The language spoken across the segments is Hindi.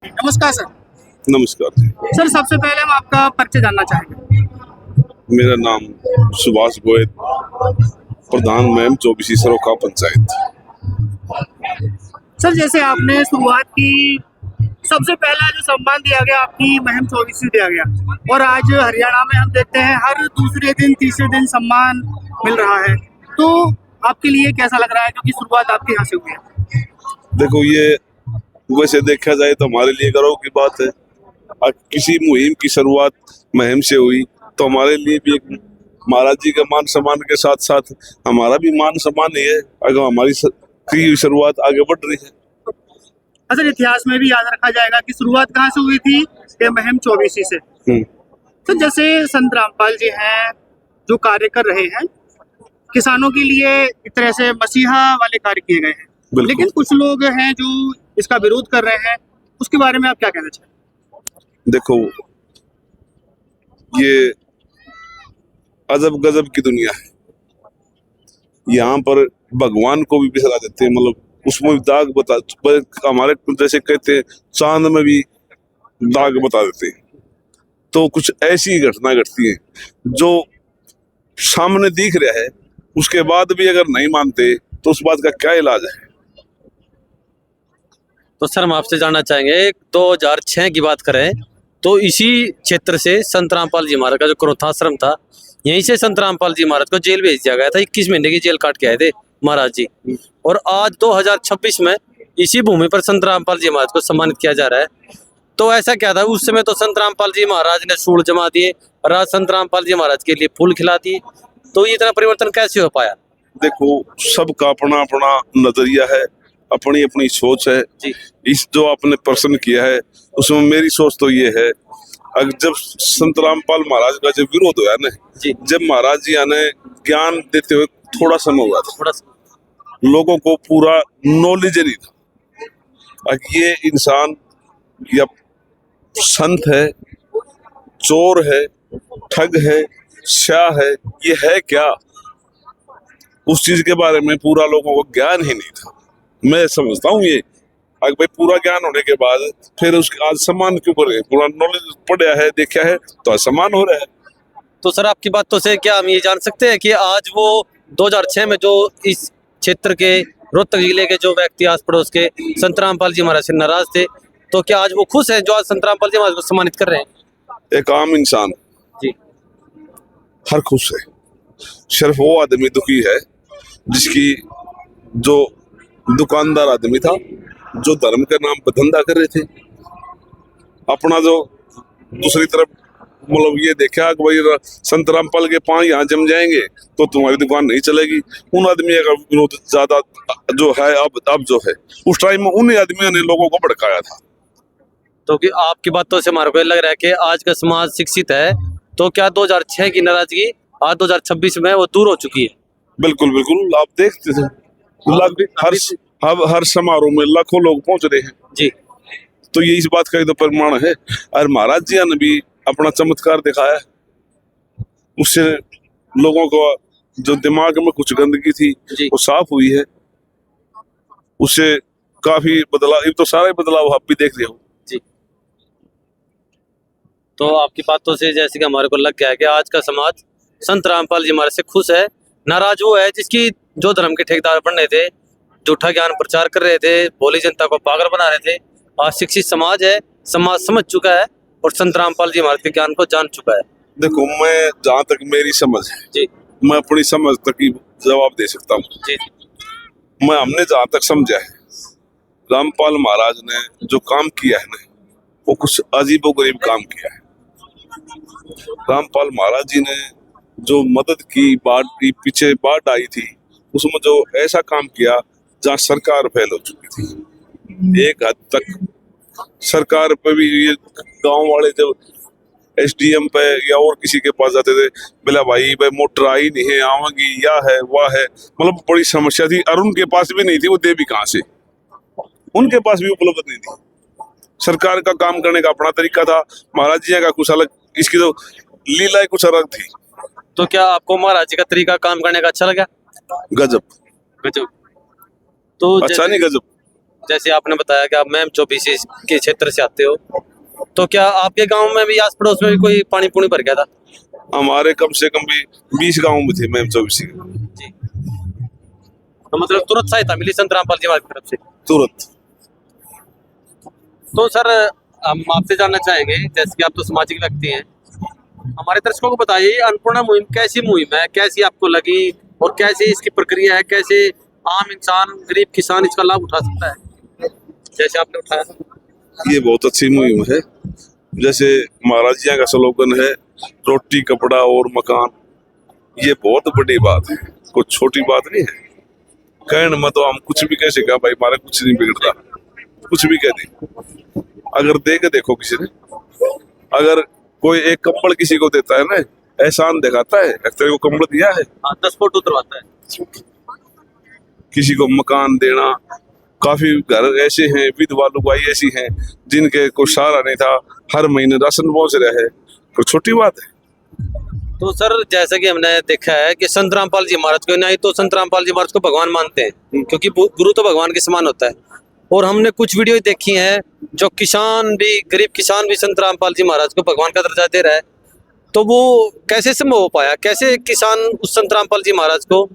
नमस्कार सर। नमस्कार जी। सर सबसे पहले हम आपका परिचय जानना चाहेंगे। मेरा नाम सुभाष गोयल, प्रधान मैम चौबीसी सरोखा पंचायत। सर जैसे आपने शुरुआत की, सबसे पहला जो सम्मान दिया गया आपकी मुहिम 24 दिया गया, और आज हरियाणा में हम देखते हैं हर दूसरे दिन तीसरे दिन सम्मान मिल रहा है, तो आपके लिए कैसा लग रहा है, क्योंकि शुरुआत आपके यहाँ से हुई है। देखो, ये वैसे देखा जाए तो हमारे लिए गर्व की बात है। किसी मुहिम की शुरुआत मुहिम से हुई तो हमारे लिए भी एक महाराज जी का मान सम्मान के साथ साथ हमारा भी मान सम्मान ही है अगर हमारी की हुई शुरुआत आगे बढ़ रही है। असल इतिहास में भी याद रखा जाएगा कि शुरुआत कहाँ से हुई थी, ये मुहिम 24 से। तो जैसे संत रामपाल जी हैं जो कार्य कर रहे हैं, किसानों के लिए एक तरह से मसीहा वाले कार्य किए गए हैं, लेकिन कुछ लोग हैं जो इसका विरोध कर रहे हैं, उसके बारे में आप क्या कहना चाहेंगे? देखो, ये अजब गजब की दुनिया है। यहाँ पर भगवान को भी बिसरा देते हैं, मतलब उसमें भी दाग बता, हमारे जैसे कहते हैं चांद में भी दाग बता देते हैं। तो कुछ ऐसी घटना घटती है जो सामने दिख रहा है, उसके बाद भी अगर नहीं मानते तो उस बात का क्या इलाज है। तो सर हम आपसे जानना चाहेंगे, 2006 की बात करें तो इसी क्षेत्र से संत रामपाल जी महाराज का जो क्रोधाश्रम था, यहीं से संत रामपाल जी महाराज को जेल भेज दिया गया था। 21 महीने की जेल काट के आए थे महाराज जी, और आज 2026 में इसी भूमि पर संत रामपाल जी महाराज को सम्मानित किया जा रहा है। तो ऐसा क्या था उस समय? तो संत रामपाल जी महाराज ने सूढ़ जमा दिए और आज संत रामपाल जी महाराज के लिए फूल खिला दिए, तो ये इतना परिवर्तन कैसे हो पाया? देखो, सबका अपना अपना नजरिया है, अपनी अपनी सोच है जी। इस जो आपने प्रश्न किया है उसमें मेरी सोच तो ये है, अगर जब संत रामपाल महाराज का जब विरोध हुआ ना जी, जब महाराज जी ने ज्ञान देते हुए थोड़ा समय हुआ था, थोड़ा लोगों को पूरा नॉलेज नहीं था। ये इंसान या संत है, चोर है, ठग है, स्याह है, ये है क्या, उस चीज के बारे में पूरा लोगों को ज्ञान ही नहीं था। मैं समझता हूँ ये अगर भाई पूरा ज्ञान होने के बाद फिर उसके आज सम्मान क्यों कर रहे हैं? पूरा नॉलेज पढ़ा है, देखा है, तो आज सम्मान हो रहा है। तो सर आपकी बातों से क्या हम ये जान सकते हैं कि आज वो 2006 में जो इस क्षेत्र के रोहतक जिले के जो व्यक्ति आस पड़ोस के संत रामपाल जी महाराज से नाराज थे, तो क्या आज वो खुश है जो आज संत रामपाल जी महाराज को सम्मानित कर रहे हैं? एक आम इंसान जी, हर खुश है, सिर्फ वो आदमी दुखी है जिसकी जो दुकानदार आदमी था जो धर्म के नाम पर धंधा कर रहे थे, अपना जो दूसरी तरफ मतलब ये देखा कि भाई संत रामपाल के पांव यहाँ जम जाएंगे तो तुम्हारी दुकान नहीं चलेगी। उन आदमियों का विरोध ज्यादा जो है अब जो है, उस टाइम में उन आदमियों ने लोगों को भड़काया था। तो कि आपकी बातों से हमारे को लग रहा है कि आज का समाज शिक्षित है, तो क्या 2006 की नाराजगी आज 2026 में वो दूर हो चुकी है? बिल्कुल बिल्कुल, आप देखते थे हर समारोह में लाखों लोग पहुंच रहे हैं जी। तो ये इस बात का तो प्रमाण है। और महाराज जी ने भी अपना चमत्कार दिखाया, उससे लोगों को जो दिमाग में कुछ गंदगी थी वो साफ हुई है, उससे काफी बदलाव, ये तो सारे बदलाव आप भी देख रहे हो जी। तो आपकी बातों से जैसे कि हमारे को लग गया है कि आज का समाज संत रामपाल जी महाराज से खुश है। नाराज वो है जिसकी जो धर्म के ठेकेदार बन रहे थे, झूठा ज्ञान प्रचार कर रहे थे, भोली जनता को पागल बना रहे थे। आज शिक्षित समाज है, समाज समझ चुका है और संत रामपाल जी महाराज के ज्ञान को जान चुका है। देखो, मैं जहाँ तक मेरी समझ है जी, मैं अपनी समझ तक ही जवाब दे सकता हूँ जी। हमने जहाँ तक समझा है, रामपाल महाराज ने जो काम किया है ना, वो कुछ अजीबोगरीब काम किया है। रामपाल महाराज जी ने जो मदद की, पीछे बाढ़ आई थी, उसमें जो ऐसा काम किया जहाँ सरकार फेल हो चुकी थी। एक हद तक सरकार पे भी ये गांव वाले जब एसडीएम पे या और किसी के पास जाते थे, बोला भाई मोटर आई नहीं है, आवेगी या है वह है, मतलब बड़ी समस्या थी। और उनके पास भी नहीं थी, वो दे भी कहाँ से, उनके पास भी उपलब्ध नहीं थी। सरकार का काम करने का अपना तरीका था, महाराज जी का कुछ अलग, इसकी तो लीला कुछ अलग थी। तो क्या आपको महाराज जी का तरीका काम करने का अच्छा लगा? गजब। गजब। तो अच्छा नहीं, गजब। जैसे आपने बताया कि आप मैम 24 के क्षेत्र से आते हो, तो क्या आपके गांव में भी आस पड़ोस में भी कोई पानी पूनी भर गया था? हमारे कम से कम भी 20 गाँव में थे मैम 24 जी। तो मतलब तुरंत सहायता मिली संत रामपाल जी महाराज की तरफ से? तुरंत। तो सर हम आपसे जानना चाहेंगे, जैसे कि आप तो सामाजिक लगती हैं, हमारे दर्शकों को बताइए अन्नपूर्णा मुहिम कैसी मुहिम है, कैसी आपको लगी और कैसी इसकी प्रक्रिया है, कैसे आम इंसान गरीब किसान इसका लाभ उठा सकता है जैसे आपने उठाया? ये बहुत अच्छी मुहिम है। जैसे महाराज जी का स्लोगन है रोटी कपड़ा और मकान, ये बहुत बड़ी बात है, कोई छोटी बात नहीं है। कहने में तो हम कुछ भी कह सका भाई, हमारा कुछ नहीं बिगड़ता, कुछ भी कह दे। अगर दे के देखो किसी ने, अगर कोई एक कंबल किसी को देता है ना, एहसान दिखाता है, तेरे को कंबल दिया है, 10 फुट उतरवाता है। किसी को मकान देना। काफी घर ऐसे हैं, विधवा लुगाई ऐसी हैं जिनके कोई सहारा नहीं था, हर महीने राशन पहुंच रहा है, कोई छोटी बात है? तो सर जैसा कि हमने देखा है कि संत रामपाल जी महाराज को, नहीं तो संत रामपाल जी महाराज को भगवान मानते हैं, क्योंकि गुरु तो भगवान के समान होता है। और हमने कुछ वीडियो देखी हैं जो किसान भी, गरीब किसान भी संत रामपाल जी महाराज को भगवान का दर्जा दे रहा है, तो वो कैसे संभव हो पाया? कैसे किसान उस संत रामपाल जी महाराज को,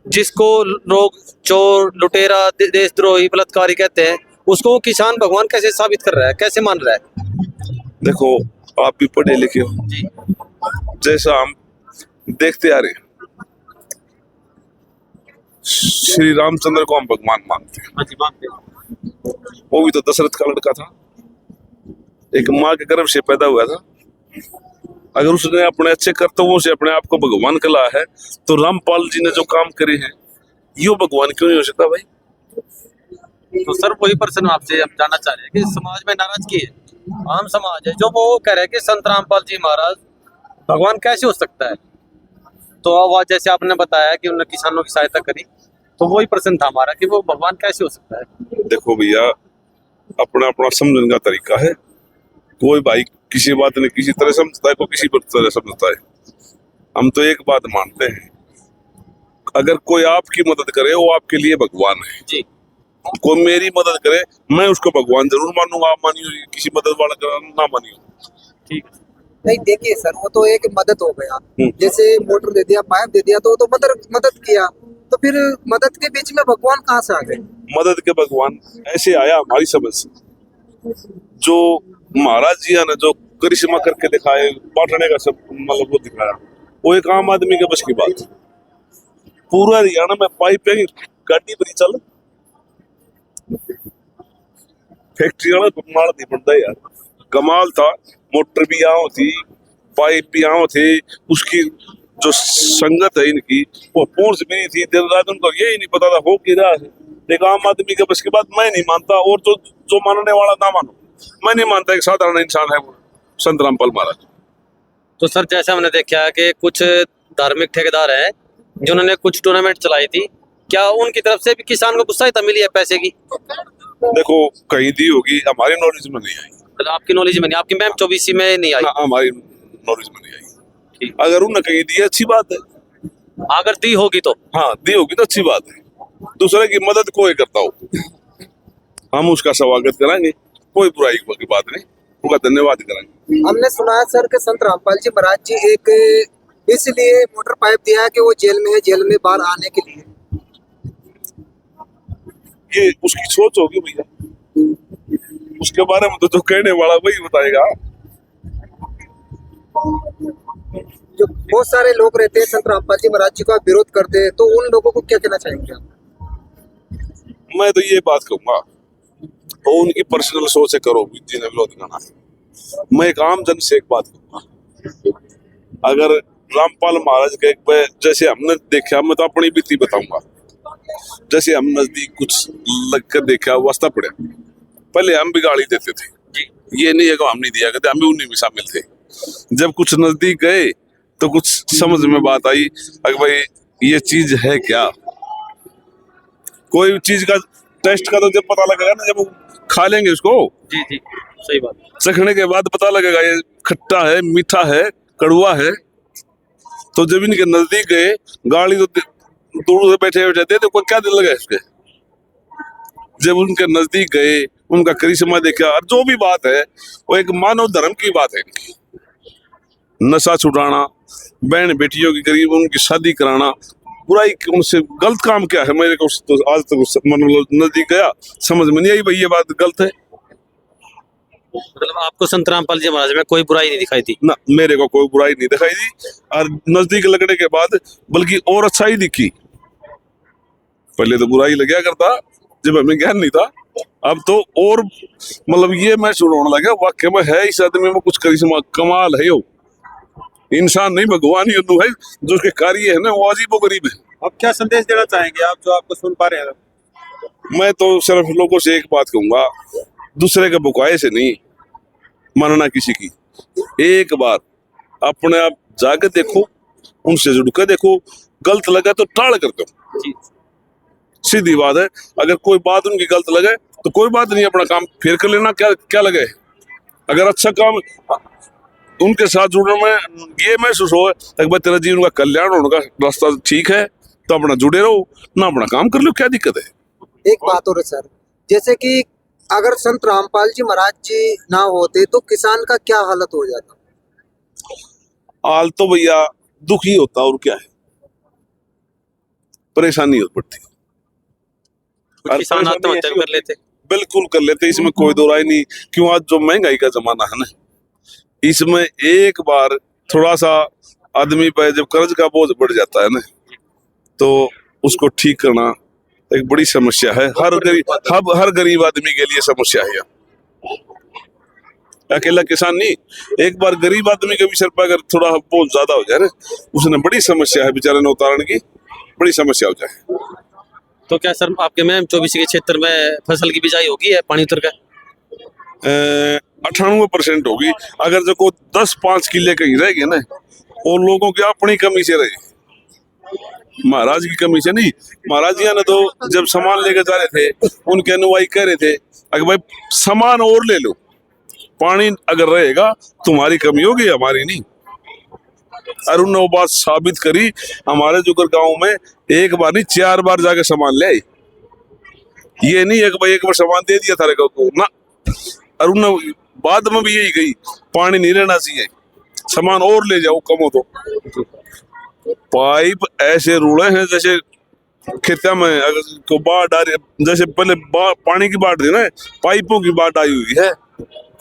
जिसको लोग चोर, लुटेरा, देशद्रोही, बलात्कारी कहते हैं, उसको वो किसान भगवान कैसे साबित कर रहा है, कैसे मान रहा है? देखो आप भी पढ़े लिखे हो, जी। जैसा हम देखते आ रहे हैं, श्री रामचंद्र को हम भगवान मानते हैं। वो भी तो दशरथ का लड़का था, एक माँ के गर्भ से पैदा हुआ था। अगर उसने अपने अच्छे कर्तव्यों से अपने आप को भगवान कहा है, तो रामपाल जी ने जो काम करे हैं, यो भगवान क्यों नहीं हो सकता भाई? तो सर वही प्रश्न आपसे हम जानना चाह रहे हैं कि समाज में नाराजगी है, आम समाज है जो वो कह रहे हैं कि संत रामपाल जी महाराज भगवान कैसे हो सकता है। तो वह जैसे आपने बताया कि उन्होंने किसानों की सहायता करी, तो वही प्रश्न था हमारा कि वो भगवान कैसे हो सकता है। देखो भैया, अपना अपना समझने का तरीका है। कोई भाई किसी बात ने किसी तरह समझता है, कोई किसी तरह समझता है। हम तो एक बात मानते हैं, अगर कोई आपकी मदद करे वो आपके लिए भगवान है जी। कोई मेरी मदद करे, मैं उसको भगवान जरूर मानूंगा। आप मानियो किसी मदद वाला ना मानियो, ठीक। नहीं देखिए सर, वो तो एक मदद हो गया, जैसे मोटर दे दिया, पाइप दे दिया, तो मदद किया, तो फिर मदद के बीच में भगवान कहाँ से आ गए? मदद के भगवान ऐसे आया हमारी समझ से, जो महाराज जी ने जो करिश्मा करके दिखाए, बांटने का सब मतलब वो दिखाया, वो एक आम आदमी के बस की बात। पूरा हरियाणा में पाइप है, गाड़ी भरी चल, फैक्ट्री वाला माल नहीं बनता यार, कमाल था। मोटर भी यहाँ थी, पाइप भी यहाँ थे, उसकी जो संगत है इनकी वो पूर्स भी नहीं थी। दिन रात उनको यही नहीं पता था हो क्या रहा है। एक आम आदमी के बस की बात मैं नहीं मानता, और जो मानने वाला ना मानो, मैं नहीं मानता एक साधारण इंसान है वो संत रामपाल महाराज। तो सर जैसे हमने देखा है कि कुछ धार्मिक ठेकेदार हैं जिन्होंने कुछ टूर्नामेंट चलाई थी, क्या उनकी तरफ से भी किसान को कुछ सहायता मिली है पैसे की? देखो कहीं दी होगी, हमारी नॉलेज में नहीं आई। मतलब आपकी नॉलेज में नहीं, आपकी मैम 24 में नहीं आई? हमारी नॉलेज में नहीं आई। अगर उन्होंने कहीं दी अच्छी बात है, अगर दी होगी तो हाँ दी होगी तो अच्छी बात है। दूसरे की मदद कोई करता हो, हम उसका स्वागत करेंगे, कोई बुराई की बात नहीं, उनका धन्यवाद करेंगे। हमने सुना है सर कि संत रामपाल जी महाराज जी एक इसलिए मोटर पाइप दिया है कि वो जेल में है, जेल में बाहर आने के लिए। ये उसकी सोच होगी भैया, उसके बारे में तो जो कहने वाला वही बताएगा। जो बहुत सारे लोग रहते हैं संत रामपाल जी महाराज जी का विरोध करते हैं, तो उन लोगों को क्या कहना चाहेंगे आप? मैं तो ये बात कहूंगा, वो उनकी पर्सनल सोच है, करो जिन्हें विरोध करना है। मैं एक आम जन से एक बात कहूंगा, अगर रामपाल महाराज के जैसे हमने देखा, मैं तो अपनी बीती बताऊंगा, जैसे हम नजदीक कुछ लग कर देखा, वास्ता पड़े, पहले हम भी गाली देते थे, ये नहीं है कि हम नहीं दिया करते, हम भी उन्हीं में शामिल थे। जब कुछ नजदीक गए तो कुछ समझ में बात आई, अगर भाई ये चीज है क्या, कोई चीज का टेस्ट का तो जब पता लगेगा ना, जब खा लेंगे उसको, जी जी सही बात, चखने के बाद पता लगेगा ये खट्टा है, मीठा है, कड़वा है। तो जब इनके नजदीक गए, गाड़ी तो दूर से बैठे बैठे थे, तो कोई क्या दिल लगा इसके, जब उनके नजदीक गए, उनका करिश्मा देखा, और जो भी बात है वो एक मानव धर्म की बात है इनकी। नशा छुड़ाना, बहन बेटियों की गरीब उनकी शादी कराना, बुराई उनसे गलत काम क्या है, मेरे को तो आज तक मतलब नजदीक गया समझ में नहीं आई भाई ये बात गलत है मतलब आपको संत रामपाल जी महाराज में कोई बुराई नहीं दिखाई दी? ना, मेरे को कोई बुराई नहीं दिखाई दी, और नजदीक लगने के बाद बल्कि और अच्छा ही दिखी। पहले तो बुराई लगा करता जब हमें ज्ञान नहीं था, अब तो और मतलब ये मैं होने लगा वाकई में है इस आदमी में कुछ करिश्मा, कमाल है। यो इंसान नहीं भगवान ही है जो उसके कार्य है ना वो अजीब गरीब है। अब क्या संदेश देना चाहेंगे आप जो आपको सुन पा रहे हैं? मैं तो सिर्फ लोगों से एक बात कहूंगा, दूसरे के बुकाए से नहीं मानना किसी की। एक बार अपने आप जाके देखो, उनसे जुड़ के देखो, गलत लगा तो टाल कर दो, सीधी बात है। अगर कोई बात उनकी गलत लगे तो कोई बात नहीं, अपना काम फिर कर लेना, क्या क्या लगे। अगर अच्छा काम उनके साथ जुड़ने में ये महसूस हो कि भाई तेरा जीवन का कल्याण होने का रास्ता ठीक है तो अपना जुड़े रहो, ना अपना काम कर लो, क्या दिक्कत है। एक बात और है सर, जैसे कि अगर संत रामपाल जी महाराज जी ना होते तो किसान का क्या हालत हो जाता? हाल तो भैया दुख ही होता, और क्या है, परेशानी हो पड़ती। कुछ किसान आत्महत्या कर लेते? बिल्कुल कर लेते, इसमें कोई दो राय नहीं। क्यों, आज जो महंगाई का जमाना है ना, इसमें एक बार थोड़ा सा आदमी पे जब कर्ज का बोझ बढ़ जाता है ना, तो उसको ठीक करना एक बड़ी समस्या है। हर गरीब आदमी के लिए समस्या है। अकेला किसान नहीं, एक बार गरीब आदमी के भी सिर पर अगर थोड़ा बोझ ज्यादा हो जाए ना, उसने बड़ी समस्या है बेचारे ने उतारने की, बड़ी समस्या हो जाए। तो क्या सर आपके में 24 के क्षेत्र में फसल की बिजाई होगी है पानी उतर का? 98% होगी। अगर जो को 10-5 किले कहीं रह गए ना, और लोगों की अपनी कमी से रहे, महाराज की कमी से नहीं। महाराज जी ने तो जब सामान लेकर जा रहे थे, उनके अनुयायी कह रहे थे अगर भाई सामान और ले लो, पानी अगर रहेगा तुम्हारी कमी होगी, हमारी नहीं। और उन्होंने वो बात साबित करी। हमारे जुगर गांव में एक बार नहीं 4 बार जाके सामान ले आई। ये नहीं है कि भाई एक बार सामान दे दिया थारे को ना, और उन्होंने बाद में भी यही कही पानी नहीं रहना चाहिए, सामान और ले जाओ कम हो तो। पाइप ऐसे रुड़े हैं जैसे खेता में अगर को बाढ़ आ रही, जैसे पहले पानी की बाढ़ थी ना, पाइपों की बाढ़ आई हुई है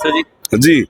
सर जी जी।